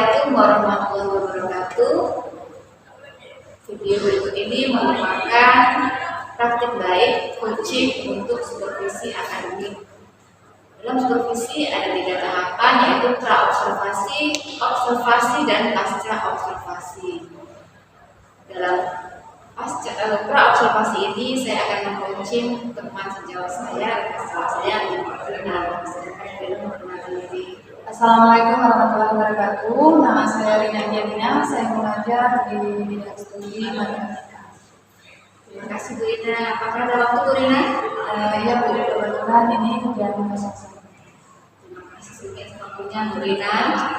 Assalamualaikum warahmatullahi wabarakatuh. Video berikut ini merupakan praktik baik coaching untuk supervisi akademik. Dalam supervisi ada 3 tahapan, yaitu pra-observasi, observasi, dan pasca-observasi. Dalam pra-observasi ini saya akan meng-coaching teman sejawat saya Assalamualaikum warahmatullahi wabarakatuh. Nama saya Rina Diana. Saya mengajar di bidang studi matematika. Terima kasih Bu Rina. Apakah ada waktu Bu Rina? Ya Bu, kebetulan ini kerjaan kosong saya. Terima kasih sedikit waktunya Bu Rina.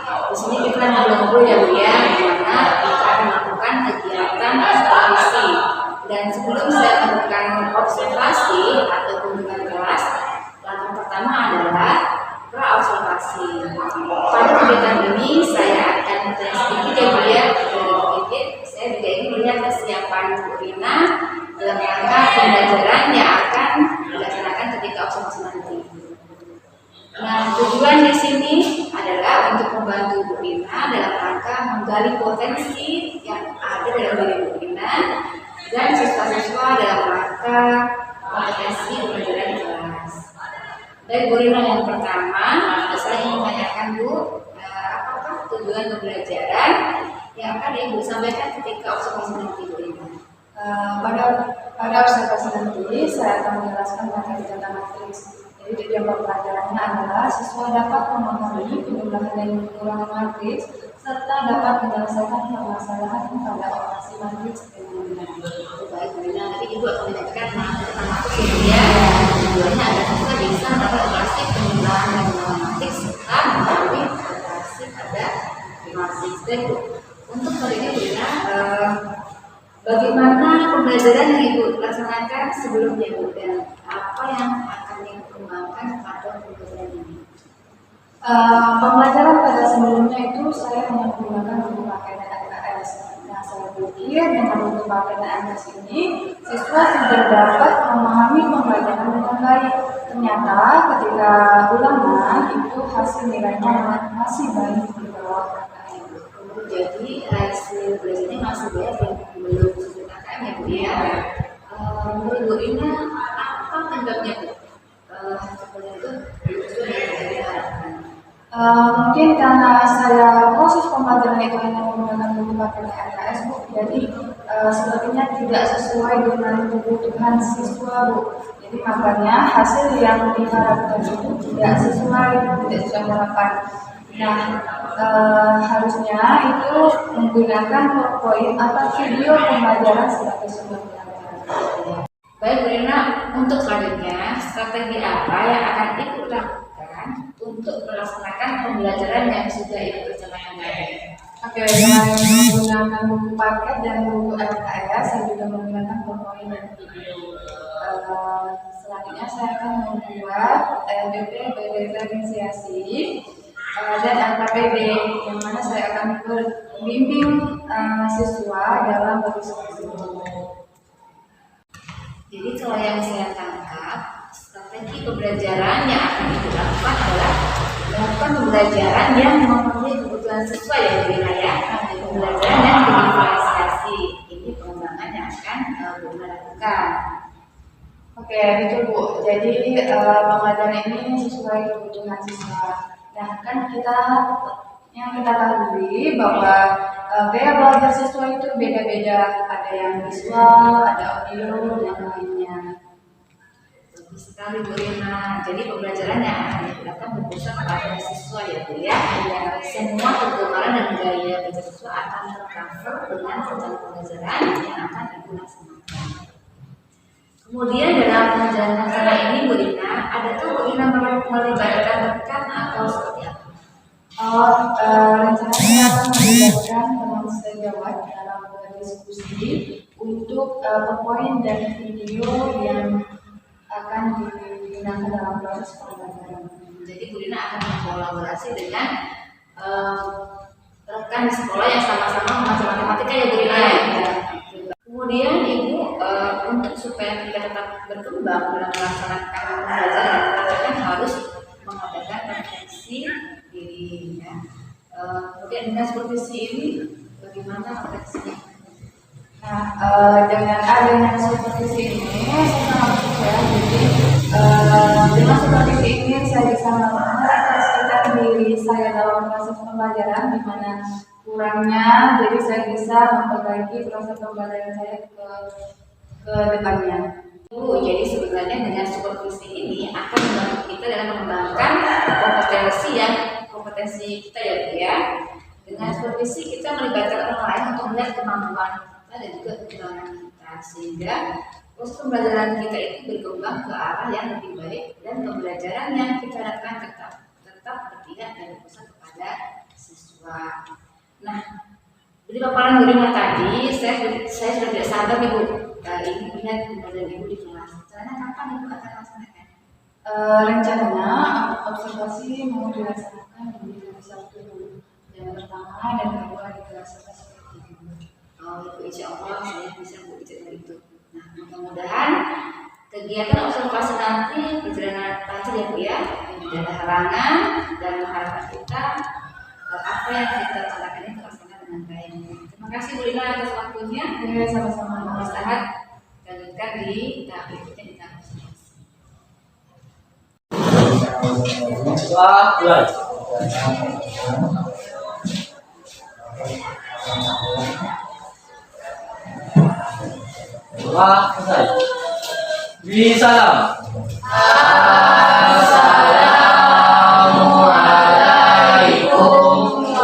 Di sini kita ngobrol ya Bu ya, dimana kita akan melakukan kegiatan observasi. Dan sebelum saya melakukan observasi atau kunjungan kelas, langkah pertama adalah pra-observasi. Pada kegiatan ini saya akan bertanya sedikit ya Bu ya, saya juga ingin melihat kesiapan Bu Rina dalam rangka pembelajaran yang akan dilaksanakan ketika observasi nanti. Nah, tujuan di sini adalah untuk membantu Bu Rina dalam rangka menggali potensi yang ada dalam diri Bu Rina dan siswa-siswa dalam rangka kompetensi pembelajaran di kelas. Baik Bu Rina, yang pertama saya ingin menanyakan Bu, apakah tujuan pembelajaran yang akan Ibu sampaikan ketika observasi nanti Bu Rina? Pada observasi nanti saya akan menjelaskan materi tentang matris. Jadi tujuan pembelajarannya adalah siswa dapat memahami penjumlahan dan pengurangan matriks serta dapat menyelesaikan permasalahan pada operasi matriks dengan benar. Baik Bu Rina, nanti Ibu akan menjelaskan materi tentang matriks ya. Tujuannya agar siswa bisa dapat operasi penjumlahan dan pengurangan matriks serta memahami operasi pada matriks. Dan untuk kali ini Bu Rina, bagaimana pembelajaran yang Ibu laksanakan sebelumnya Bu, dan apa yang akan Ibu kembangkan pada pembelajaran ini? Pembelajaran pada sebelumnya itu saya hanya menggunakan buku paket LKS. Nah, saya pikir dengan buku paket LKS ini siswa sudah dapat memahami pembelajaran dengan baik. Ternyata ketika ulangan itu hasil nilainya masih banyak di bawah KKM. Jadi hasil belajarnya masih banyak yang belum sesuai KKM ya Bu ya. Menurut Bu Rina, apa penyebabnya Bu? Sebenarnya itu sesuai dengan yang diharapkan. Mungkin karena saya proses pembelajaran itu hanya menggunakan buku paket LKS Bu, jadi sepertinya tidak sesuai dengan kebutuhan siswa Bu. Jadi makanya hasil yang diharapkan itu tidak sesuai harapan. Nah, harusnya itu menggunakan PowerPoint atau video pembelajaran sebagai sumber pembelajaran. Baik Bu Rina, untuk selanjutnya strategi apa yang akan Ibu lakukan untuk melaksanakan pembelajaran yang sudah Ibu rencanakan tadi? Oke, dengan menggunakan buku paket dan buku LKS, saya juga menggunakan PowerPoint dan video. Selanjutnya saya akan membuat LBP, diferensiasi, dan LKPD, yang mana saya akan membimbing siswa dalam berdiskusi. Jadi kalau yang saya tangkap, strategi pembelajaran yang akan dilakukan adalah melakukan pembelajaran yang memenuhi kebutuhan siswa ya Bu Rina ya. Pembelajaran yang diferensiasi, ini pengembangan yang akan Bu Rina lakukan. Oke, itu Bu. Jadi pembelajaran ini sesuai kebutuhan siswa. Nah, kan kita ketahui bahwa gaya belajar siswa itu beda-beda. Ada yang visual, ada audio, dan lainnya. Bagus sekali Bu Rina. Jadi pembelajaran yang akan dilakukan berpusat pada siswa ya Bu ya. Semua perkembangan dan gaya belajar siswa akan tercover dengan rencana pembelajaran yang akan Ibu laksanakan. Kemudian dalam penjalanan rencana ini Bu Rina, adakah Bu Rina melibatkan rekan atau seperti apa? Rencananya akan melibatkan teman sejawat dalam berdiskusi untuk PowerPoint dan video yang akan digunakan dalam proses pembelajaran. Jadi Bu Rina akan berkolaborasi dengan rekan di sekolah yang sama-sama mengajar matematika ya Bu Rina ya. Kemudian Ibu untuk supaya kita tetap berkembang dalam melaksanakan pembelajaran, kita kan harus mengadakan refleksi diri ya. Kemudian dengan supervisi ini bagaimana operasinya? Nah, dengan adanya supervisi ini saya sangat percaya. Jadi dengan supervisi ini saya bisa merefleksikan diri saya dalam proses pembelajaran di mana kurangnya, jadi saya bisa memperbaiki proses pembelajaran saya ke depannya. Jadi sebenarnya dengan supervisi ini akan membantu kita dalam mengembangkan kompetensi kita ya Bu ya. Dengan supervisi kita melibatkan orang lain untuk melihat kemampuan kita dan juga kekurangan kita, sehingga proses pembelajaran kita itu berkembang ke arah yang lebih baik dan pembelajaran yang kita harapkan tetap berpihak dan berpusat kepada siswa. Nah, dari paparan Bu Rina tadi, saya sudah tidak sabar nih Bu, ingin melihat pembelajaran Ibu di kelas. Caranya kapan Ibu akan laksanakan? Rencananya observasi mau dilaksanakan di hari Sabtu dulu. Yang pertama dan kedua di kelas 11 seperti itu. Itu insya Allah saya bisa Bu bicara itu. Nah, mudah-mudahan kegiatan observasi nanti berjalan lancar ya Bu ya, tidak ada halangan dan harapan kita apa yang kita lakukan ini terlaksana dengan baik. Terima kasih Bu Rina atas waktunya. Ya, sama-sama. Istirahat lanjutkan di tahap berikutnya di tahap observasi. Salam. Assalamualaikum warahmatullahi wabarakatuh.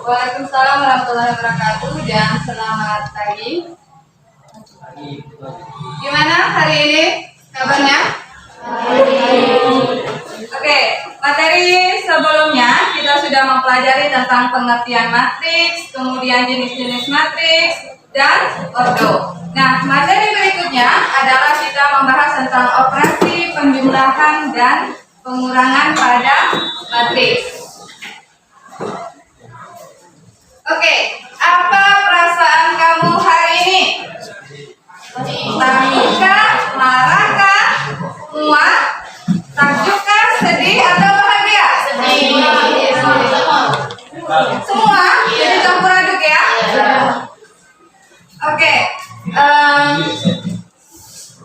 Waalaikumsalam warahmatullahi wabarakatuh dan selamat pagi. Gimana hari ini kabarnya? Oke, materi sebelumnya kita sudah mempelajari tentang pengertian matriks, kemudian jenis-jenis matriks, dan ordo. Nah, materi berikutnya adalah kita membahas tentang operasi penjumlahan dan pengurangan pada matriks. Oke, apa perasaan kamu hari ini? Takjukkah, marahkah, muak, takjukkah, sedih, atau bahagia? Sedih. Semua? Jadi campur aduk ya? Oke.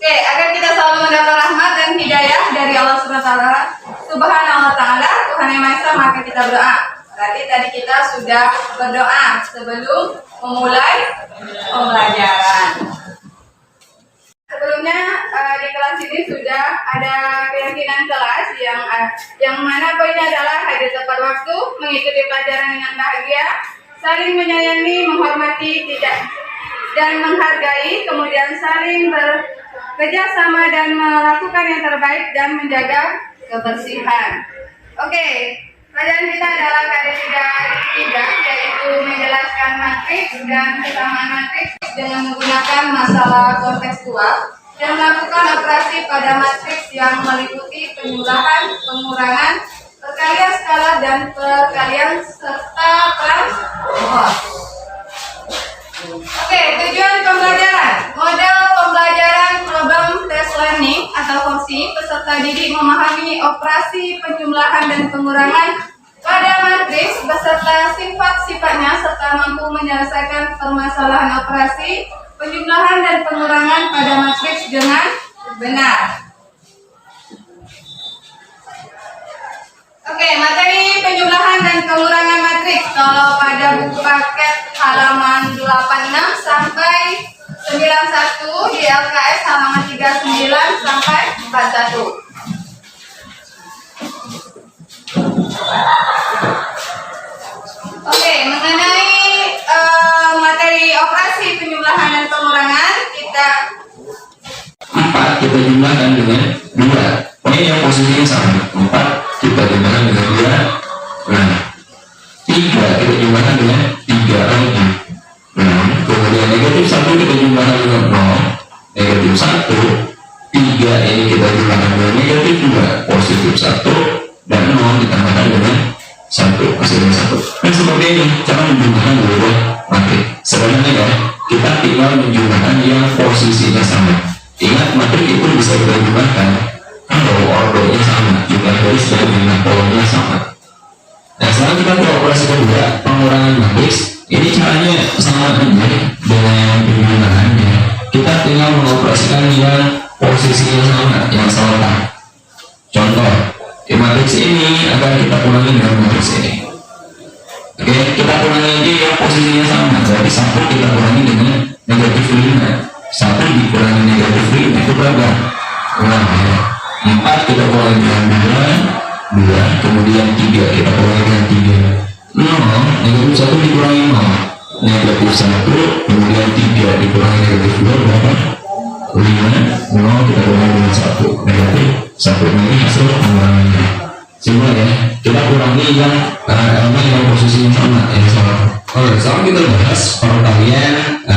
Agar kita selalu mendapat rahmat dan hidayah dari Allah Subhanahu wa Ta'ala, Tuhan Yang Maha Esa, maka kita berdoa. Berarti tadi kita sudah berdoa sebelum memulai pembelajaran. Sebelumnya di kelas ini sudah ada keyakinan kelas yang mana poinnya adalah hadir tepat waktu, mengikuti pelajaran dengan bahagia, saling menyayangi, menghormati, tidak dan menghargai, kemudian saling bekerja sama dan melakukan yang terbaik dan menjaga kebersihan. Oke, pelajaran kita adalah KD3, yaitu menjelaskan matriks dan kesamaan matriks dengan menggunakan masalah kontekstual dan melakukan operasi pada matriks yang meliputi penjumlahan, pengurangan, perkalian skala dan perkalian serta transpose. Oke, tujuan pembelajaran. Model pembelajaran problem test learning atau FOSI, peserta didik memahami operasi penjumlahan dan pengurangan pada matriks beserta sifat-sifatnya serta mampu menyelesaikan permasalahan operasi penjumlahan dan pengurangan pada matriks dengan benar. Oke, materi penjumlahan dan pengurangan matriks. Kalau pada buku paket halaman 86 sampai 91, di LKS halaman 39 sampai 41. Oke, mengenai materi operasi penjumlahan dan pengurangan, kita 4 kita jumlahkan dengan 2. Ini yang posisinya sama. 4 kita jumlahkan dengan 2. Nah, 3 kita jumlahkan dengan 3 lagi. Nah, kemudian negatif 1 kita jumlahkan dengan 0. Negatif 1. 3 ini kita jumlahkan dengan negatif 2. Positif 1 dan 0 ditambahkan dengan 1, hasilnya 1. Dan seperti ini cara menjumlahkan dua matriks. bisa kita jumlahkan kalau ordernya sama, jumlah baris dan jumlah kolomnya sama. Nah, sekarang kita ke operasi kedua, pengurangan matriks. Ini caranya sama aja dengan penjumlahannya. Kita tinggal mengoperasikan yang posisinya sama, yang sama. Contoh, di matriks ini akan kita kurangi dengan matriks ini. Oke, kita kurangi aja yang posisinya sama. Jadi 1 kita kurangi dengan negatif 5. 1 dikurangi negatif 5 itu berapa? Kurang ya. 4 kita kurangi dengan 2, kemudian 3 kita kurangi dengan 3. 0, negatif 1 dikurangi 0. Negatif 1, kemudian 3 dikurangi negatif 2 berapa? 5, 0 kita kurangi dengan 1. Negatif 1. Ini hasil pengurangannya. Simpel ya, kita kurangi yang elemen yang posisinya sama, yang sama. Oke, sekarang kita bahas perkalian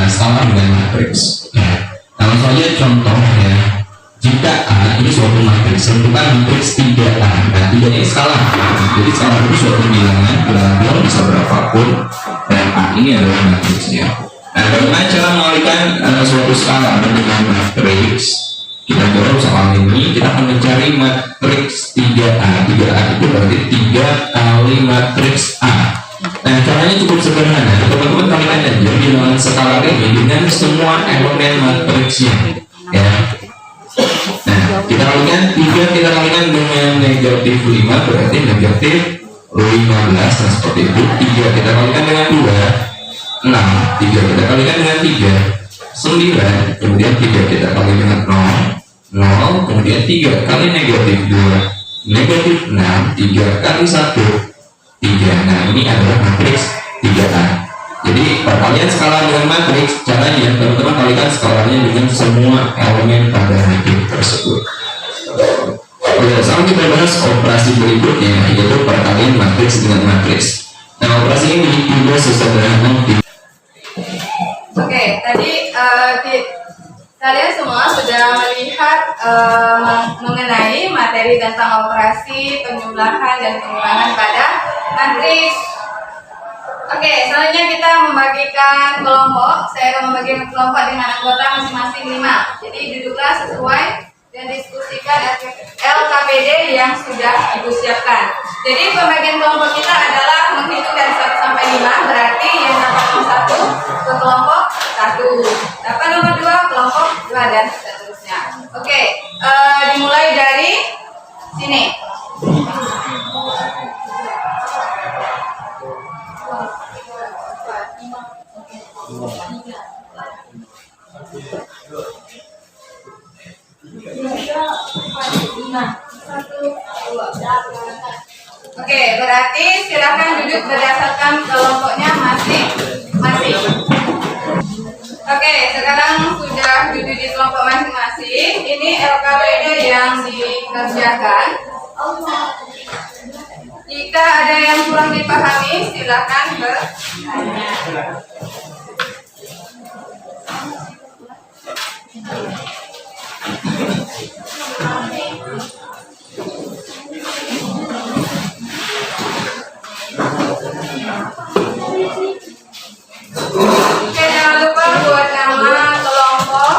skala dengan matriks. Nah, langsung aja contoh ya. Jika A ini suatu matriks, tentukan matriks 3A. Nah, 3 ini skala. Jadi skala itu suatu bilangan bisa berapapun, dan A ini adalah matriksnya. Nah, bagaimana cara mengalihkan suatu skala dengan matriks? Kita jawab soal ini, kita akan mencari matriks 3A. 3A itu berarti 3 kali matriks A. Nah, caranya cukup sederhana. Teman-teman kalian aja bilangan skala ini dengan semua elemen matriksnya. Ya. Nah, kita kalikan 3 kita kalikan dengan negatif 5 berarti negatif 15. Nah, seperti itu. 3 kita kalikan dengan 2, 6. 3 kita kalikan dengan 3, 9. Kemudian 3 kita kali dengan 0, kemudian 3 kali negatif 2, negatif 6, 3 kali 1, 3. Nah, ini adalah matriks 3A. Jadi perkalian skala dengan matriks, caranya teman-teman kalikan skalanya dengan semua elemen pada matriks tersebut. Oke, sekarang kita bahas operasi berikutnya, yaitu perkalian matriks dengan matriks. Nah, operasi ini juga sesederhana. Oke, tadi kalian semua sudah melihat mengenai materi tentang operasi, penjumlahan, dan pengurangan pada matriks. Oke, selanjutnya kita membagikan kelompok. Saya akan membagikan kelompok dengan anggota masing-masing 5. Jadi duduklah sesuai dan diskusikan LKPD yang sudah Ibu siapkan. Jadi pembagian kelompok kita adalah menghitung dari 1 sampai 5, berarti yang dapat nomor 1 ke kelompok 1, dapat nomor 2 kelompok 2, dan seterusnya. Oke, dimulai dari sini. Oke, berarti silakan duduk berdasarkan kelompoknya masing-masing. Oke, sekarang sudah duduk di kelompok masing-masing. Ini LKPD yang dikerjakan. Jika ada yang kurang dipahami, silakan bertanya. Oke, jangan lupa buat nama kelompok.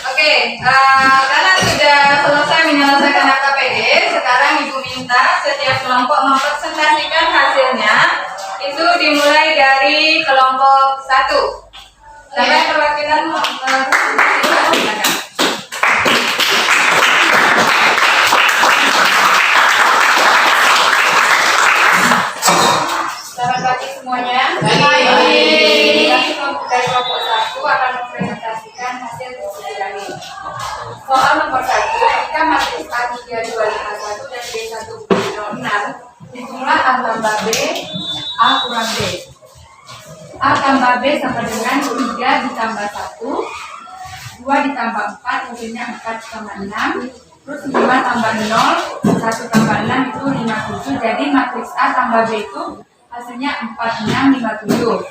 Oke, karena sudah selesai menyelesaikan AKPD, sekarang Ibu minta setiap kelompok mempresentasikan hasilnya. Itu dimulai dari kelompok 1. Sampai perwakilan silakan. Selamat pagi semuanya. Dari kelompok 1 akan mempresentasikan hasil diskusi kami. Soal nomor 1, jika matriks A3251 dan B106 dijumlah A tambah B, A kurang B. A tambah B sama dengan 3 ditambah 1, 2 ditambah 4, hasilnya 4 sama 6, terus 5 tambah 0, 1 tambah 6 itu 57, jadi matriks A tambah B itu hasilnya 4657.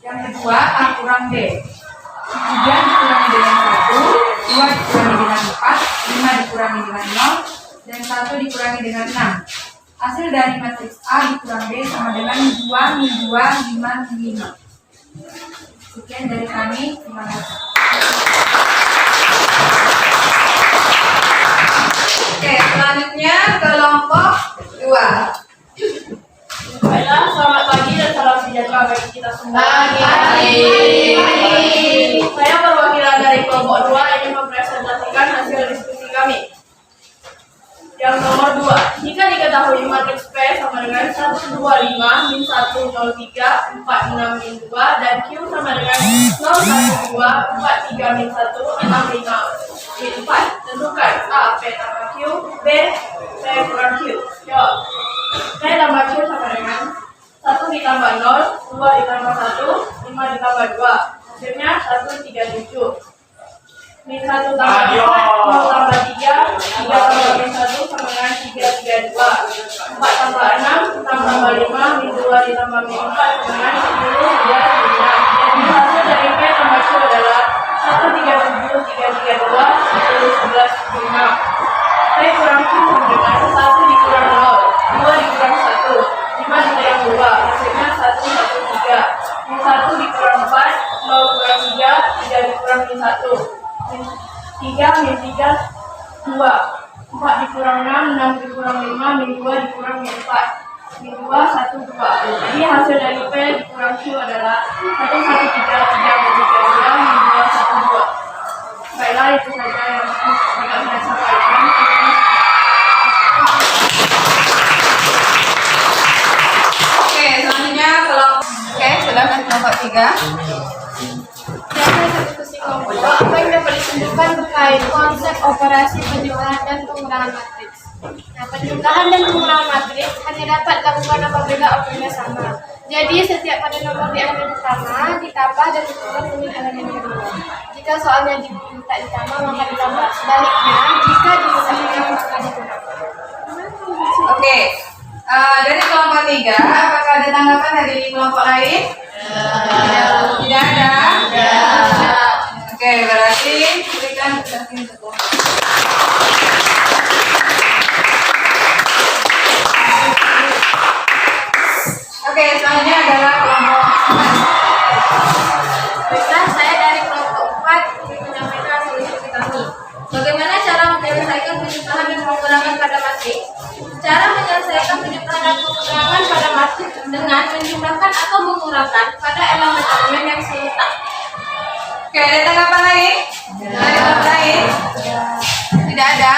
Yang kedua, A kurang B. 3 dikurangi dengan 1, 2 dikurangi dengan 4, 5 dikurangi dengan 0, dan 1 dikurangi dengan 6. Hasil dari matriks A dikurang B sama dengan 2 min 2, 5 min 5. Sekian dari kami, terima kasih. Oke, selanjutnya kelompok 2. Baiklah, selamat pagi dan salam sejahtera bagi kita semua. Pagi. Saya perwakilan dari kelompok 2 ingin mempresentasikan hasil diskusi kami. Yang nomor 2, jika diketahui matriks P sama dengan 125 min 103 46 min 2 dan Q sama dengan 012 43 min 1 65 min 4, tentukan A P tambah Q, B P kurang Q. Jawab. P tambah Q sama dengan 1 ditambah 0, 2 ditambah 1, 5 ditambah 2, hasilnya 137. Min 1 tambah 4, 0 tambah 3, 3 tambah min 1 sama dengan 332. 4 tambah 6, 6 tambah 5, min 2 ditambah min 4 sama dengan 10, 9, 9. Jadi hasil dari P tambah Q adalah 137, 332, 10, 11, 5. P kurang Q sama dengan 1 dikurang 0, 2 dikurang 1, 5 dikurang 2, hasilnya 1, 1, 3. Min 1 dikurang 4, 0 kurang 3, 3 dikurang min 1. 3 min 3 2, 4 dikurang 6, 6 dikurang 5, min 2 dikurang min 4, min 2 1, 2. Jadi hasil dari P dikurang Q adalah 1, 1, 3, 3 min 3, 2, min 2 1, 2. Baiklah, itu saja yang dapat saya sampaikan. Oke, selanjutnya silakan kelompok 3. Dari diskusi kelompok, apa yang dapat ditunjukkan terkait konsep operasi penjumlahan dan pengurangan matriks? Nah, penjumlahan dan pengurangan matriks hanya dapat dilakukan apabila operasinya sama. Jadi, setiap pada nomor di elemen pertama ditambah dan dikurang dengan elemen kedua. Jika soalnya diminta ditambah, maka ditambah. Sebaliknya, jika diminta maka dikurang. Oke, dari kelompok 3, apakah ada tanggapan dari kelompok lain? Tidak ada. Oke, berarti berikan kesaksian untuk kelompok. Oke, selanjutnya adalah kelompok 4. Baiklah, saya dari kelompok 4 ingin menyampaikan solusi kami. Bagaimana cara menyelesaikan penjumlahan dan pengurangan pada matriks? Cara menyelesaikan penjumlahan dan pengurangan pada matriks dengan menjumlahkan atau mengurangkan pada elemen-elemen yang serupa. Oke, ada tanggapan lain? Ada tanggapan lain? Tidak ada.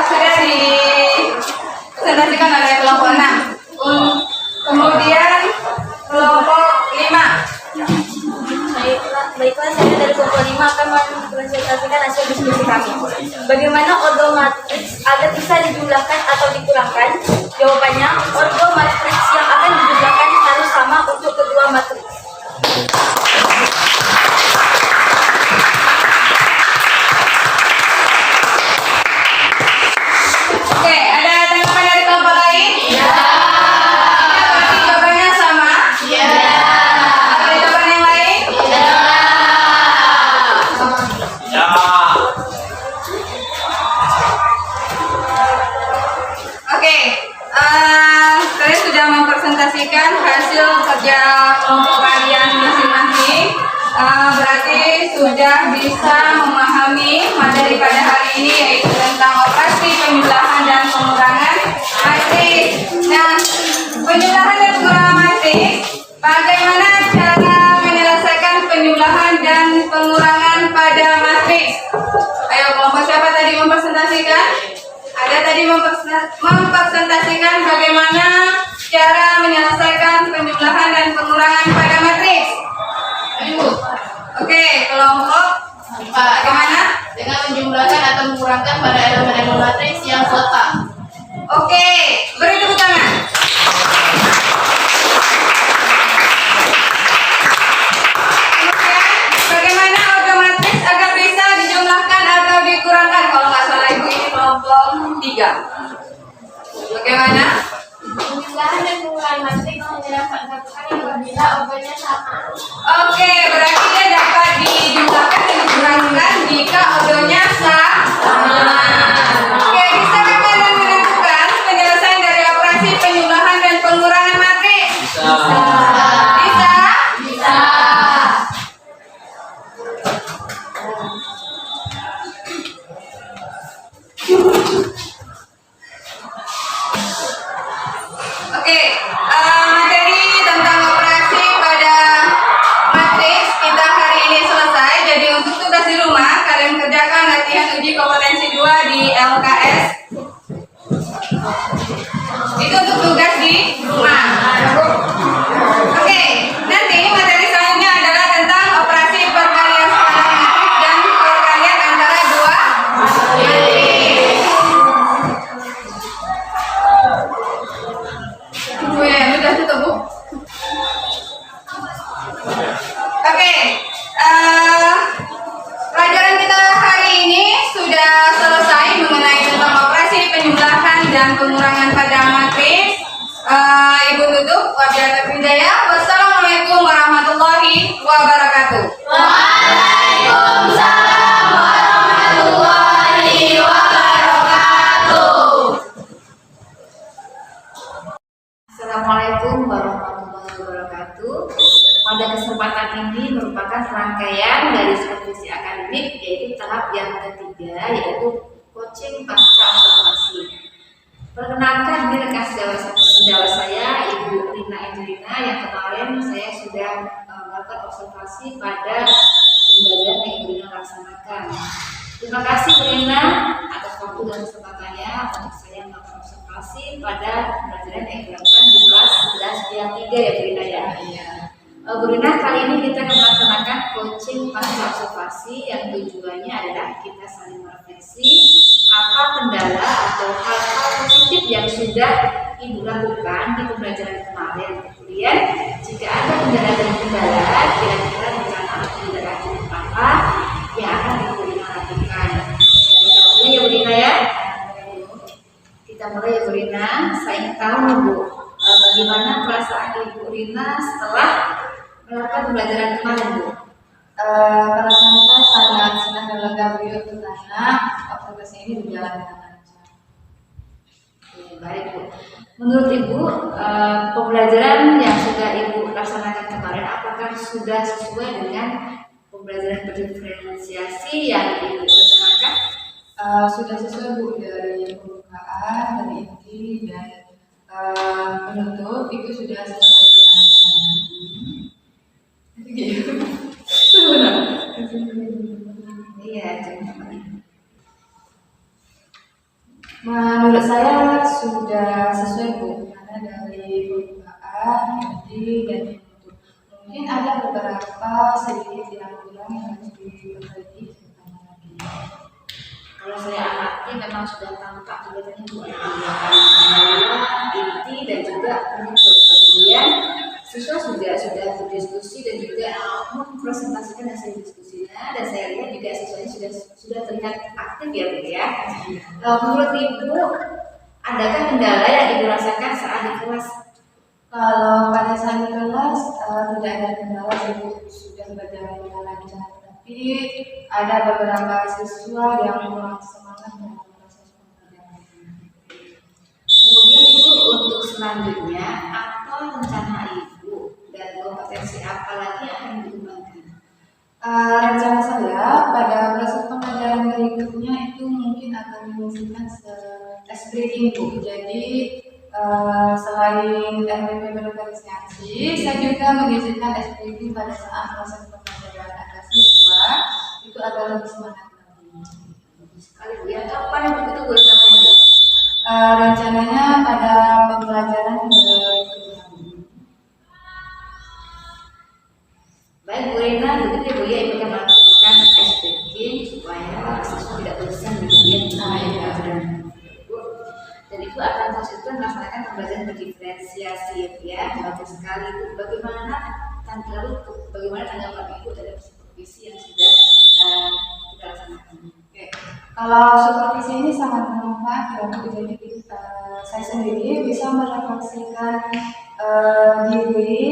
Sudah dipresentasikan oleh kelompok 6. Kemudian kelompok 5. Baiklah, saya dari kelompok 5 akan mempresentasikan hasil diskusi kami. Bagaimana ordo matriks agar bisa dijumlahkan atau dikurangkan? Jawabannya, ordo matriks yang akan dijumlahkan harus sama untuk kedua hasil kerja kelompok kalian masing-masing. Berarti sudah bisa memahami materi pada hari ini, yaitu tentang operasi penjumlahan dan pengurangan matris. Nah, penjumlahan dan pengurangan matris, bagaimana cara menyelesaikan penjumlahan dan pengurangan pada matris? Ayo, kelompok siapa tadi mempresentasikan? Ada tadi mempresentasikan bagaimana cara menyelesaikan penjumlahan dan pengurangan pada matris. Ayo, Oke, kelompok bagaimana? dengan menjumlahkan atau mengurangkan pada elemen-elemen matris yang seletak. Oke, beri tepuk tangan. Kemudian, bagaimana order matris agar bisa dijumlahkan atau dikurangkan? Kalau nggak salah ibu ini kelompok 3. Bagaimana? Penjumlahan dan pengurangan matris menyerahkan apabila ordernya sama. Oke, berarti dia dapat dijumlahkan dan dikurangkan jika ordernya sama. Oke, bisa kalian menentukan penyelesaian dari operasi penjumlahan dan pengurangan matris? Bisa? Bisa. Oke, materi tentang operasi pada matris kita hari ini selesai. Jadi untuk tugas di rumah, kalian kerjakan latihan uji kompetensi 2 di LKS. Itu untuk tugas di rumah. Oke, nanti materi selanjutnya adalah tentang operasi perkalian skala matris dan perkalian antara dua matris. Udah tutup, Bu. Oke, pelajaran kita hari ini sudah selesai mengenai tentang operasi penjumlahan dan pengurangan pada matris. Ibu tutup. Wabillahi taufiq hidayah. Wassalamualaikum warahmatullahi wabarakatuh. Waalaikumsalam warahmatullahi wabarakatuh. Assalamualaikum warahmatullahi wabarakatuh. Pada kesempatan ini merupakan rangkaian dari supervisi akademik, yaitu tahap yang ketiga, yaitu coaching pasca observasi. Perkenalkan, ini rekan sejawat saya, Ibu Rina Angelina, yang kemarin saya sudah melakukan observasi pada pembelajaran yang Ibu Rina laksanakan. Terima kasih Bu Rina atas waktu dan kesempatannya untuk saya melakukan observasi pada pembelajaran yang dilakukan di kelas 11 yang 3 ya Bu Rina ya. Bu Rina, kali ini kita akan melaksanakan coaching pasca observasi yang tujuannya adalah kita saling merefleksi apa kendala atau hal-hal positif yang sudah Ibu lakukan di pembelajaran kemarin. Kemudian jika ada kendala dan kendala, kira-kira rencana atau tidak lanjut apa yang akan Ibu Rina lakukan. Kita mulai ya Bu Rina ya. Kita mulai ya Bu Rina. Saya ingin tahu Bu, bagaimana perasaan Ibu Rina setelah melakukan pembelajaran kemarin Bu? Perasaan saya sangat senang dan lega beliau karena observasi ini berjalan dengan lancar. Oke, baik Bu. Menurut Ibu, pembelajaran yang sudah Ibu laksanakan kemarin apakah sudah sesuai dengan pembelajaran berdiferensiasi yang Ibu rencanakan? Sudah sesuai Bu, dari pembukaan, dari inti dan penutup itu sudah sesuai dengan rencana. Iya, contohnya. Menurut saya sudah sesuai Bu, karena dari pembukaan, inti dan penutup. Mungkin ada beberapa sedikit yang kurang yang harus diperbaiki kedepannya lagi. Kalau saya amati memang sudah tampak kelihatannya Bu, inti dan juga penutup. Kemudian siswa sudah berdiskusi dan juga mempresentasikan hasil diskusinya, dan saya lihat juga siswanya sudah terlihat aktif ya Bu ya. Menurut Ibu, adakah kendala yang Ibu rasakan saat di kelas? Kalau pada saat di kelas tidak ada kendala, Ibu sudah berjalan dengan lancar. Tapi ada beberapa siswa yang kurang semangat dalam proses pembelajaran. Kemudian Ibu untuk selanjutnya apa rencana Ibu dan kompetensi apa lagi yang akan dikembangkan? Rencana saya pada proses pembelajaran berikutnya itu mungkin akan mengisikan ice breaking Bu. Jadi selain MPP bervariasi, saya juga mengisikan ice breaking pada saat proses pembelajaran agar siswa itu agar lebih semangat lagi. Sekali Bu, yang kapan yang begitu Bu rencananya Bu? Rencananya pada pembelajaran berikutnya. Baik Bu Rina, begitu ya Bu ya, Ibu akan melakukan ice breaking supaya siswa tidak bosan gitu ya mengenai pelajaran Bu. Dan Ibu akan konsisten melaksanakan pembelajaran berdiferensiasi ya, bagus sekali Bu. Bagaimana tanggapan Ibu terhadap supervisi yang sudah kita laksanakan? Oke. Kalau supervisi ini sangat bermanfaat ya Bu. Jadi saya sendiri bisa merefleksikan diri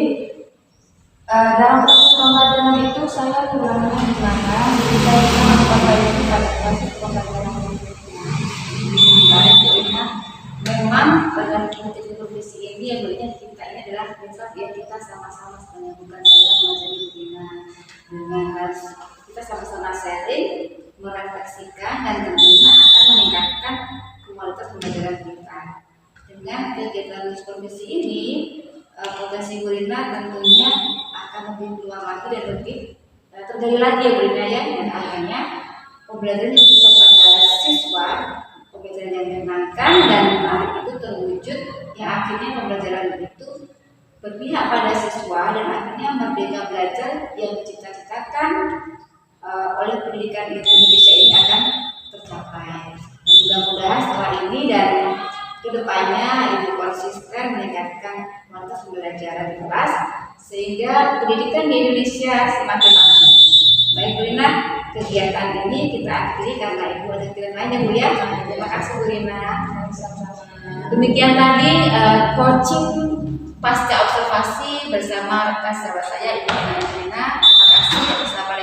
dalam proses pembelajaran itu saya kurangnya di mana, jadi saya bisa memperbaiki pada proses pembelajaran berikutnya. Baik Bu Rina, memang dengan metode supervisi ini yang belinya kita ini adalah prinsip ya, kita sama-sama sebenarnya, bukan saya mengajari Bu Rina, dengan harus kita sama-sama sharing, merefleksikan dan tentunya akan meningkatkan kualitas pembelajaran kita. Dengan kegiatan supervisi ini, potensi Bu Rina tentunya akan lebih peluang lagi dan lebih tergali lagi ya Bu Rina ya, dan akhirnya pembelajaran yang bisa pada siswa, pembelajaran yang menyenangkan dan menarik itu terwujud, yang akhirnya pembelajaran itu berpihak pada siswa dan akhirnya merdeka belajar yang dicita-citakan oleh pendidikan Indonesia ini akan tercapai. Dan mudah-mudahan setelah ini dan kedepannya Ibu konsisten meningkatkan kualitas pembelajaran di kelas sehingga pendidikan di Indonesia semakin maju. Baik Bu Rina, kegiatan ini kita akhiri karena Ibu ada kegiatan lain ya Bu ya. Terima kasih Bu Rina. Demikian tadi coaching pasca observasi bersama rekan sahabat saya Ibu Rina. Terima kasih. Assalamualaikum.